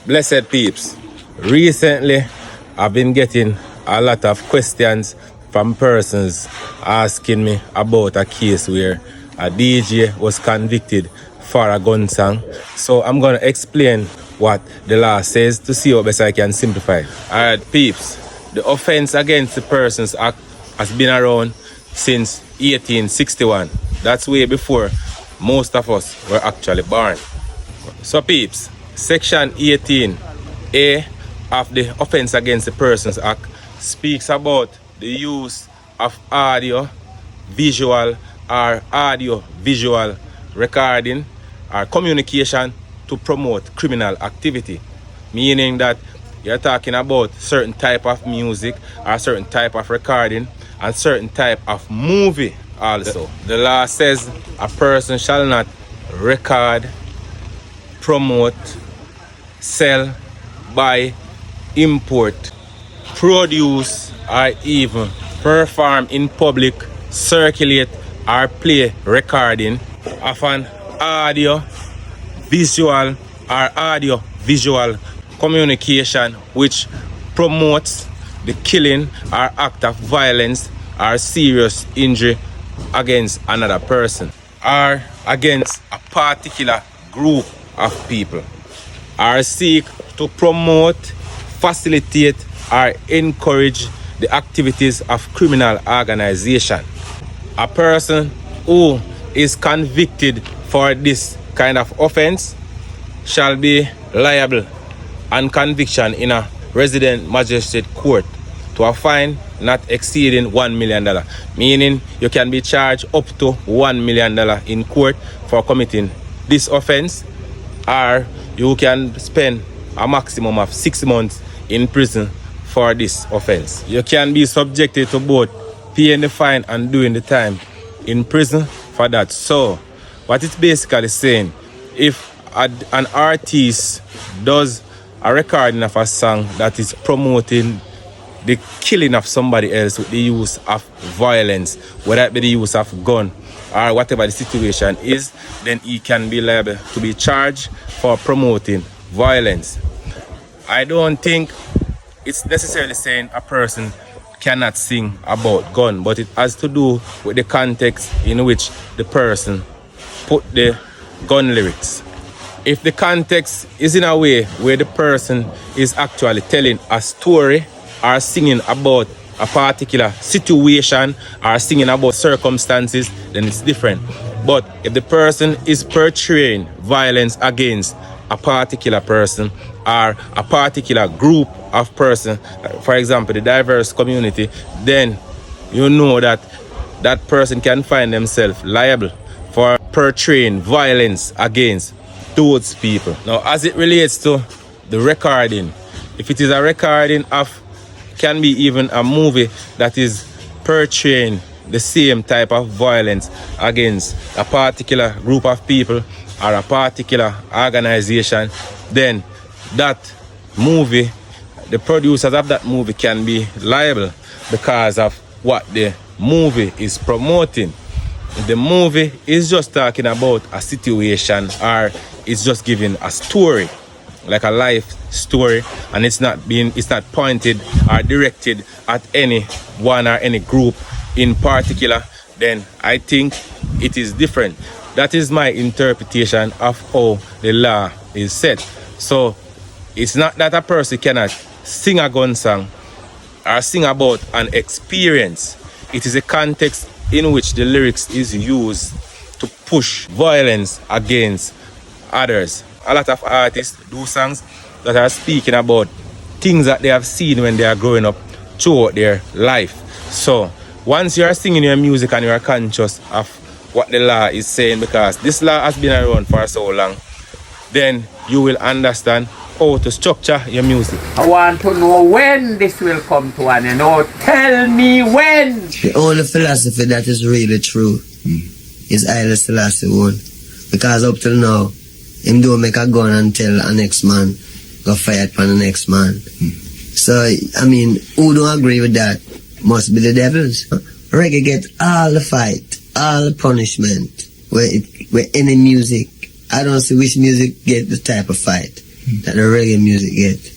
Blessed peeps, recently I've been getting a lot of questions from persons asking me about a case where a DJ was convicted for a gun song. So I'm going to explain what the law says to see how best I can simplify. Alright peeps, the offense against the Persons Act has been around since 1861. That's way before most of us were actually born. So peeps, Section 18A of the Offense Against the Persons Act speaks about the use of audio, visual or audio-visual recording or communication to promote criminal activity. Meaning that you're talking about certain type of music or certain type of recording and certain type of movie also. The law says a person shall not record, promote, sell, buy, import, produce, or even perform in public, circulate, or play recording of an audio, visual, or audio-visual communication which promotes the killing or act of violence or serious injury against another person or against a particular group of people, or seek to promote, facilitate, or encourage the activities of criminal organization. A person who is convicted for this kind of offense shall be liable on conviction in a resident magistrate court to a fine not exceeding $1 million, meaning you can be charged up to $1 million in court for committing this offense, or you can spend a maximum of 6 months in prison for this offense. You can be subjected to both paying the fine and doing the time in prison for that. So what it's basically saying, if an artist does a recording of a song that is promoting the killing of somebody else with the use of violence, whether it be the use of gun or whatever the situation is, then he can be liable to be charged for promoting violence. I don't think it's necessarily saying a person cannot sing about gun, but it has to do with the context in which the person put the gun lyrics. If the context is in a way where the person is actually telling a story or singing about a particular situation or singing about circumstances, then it's different. But if the person is portraying violence against a particular person or a particular group of person, for example the diverse community, then you know that that person can find themselves liable for portraying violence against those people. Now as it relates to the recording, if it is a recording of, can be even a movie that is portraying the same type of violence against a particular group of people or a particular organization, then that movie, the producers of that movie can be liable because of what the movie is promoting. If the movie is just talking about a situation or it's just giving a story, like a life story, and it's not pointed or directed at any one or any group in particular, then I think it is different. That is my interpretation of how the law is set. So it's not that a person cannot sing a gun song or sing about an experience. It is a context in which the lyrics is used to push violence against others. A lot of artists do songs that are speaking about things that they have seen when they are growing up throughout their life. So once you are singing your music and you are conscious of what the law is saying, because this law has been around for so long, then you will understand how to structure your music. I want to know when this will come to an end. Oh, tell me when. The only philosophy that is really true is Haile Selassie one. Because up till now, him don't make a gun and tell a next man go fight for the next man. So, I mean, who don't agree with that must be the devils. Reggae get all the fight, all the punishment, where any music. I don't see which music get the type of fight. that the reggae music get.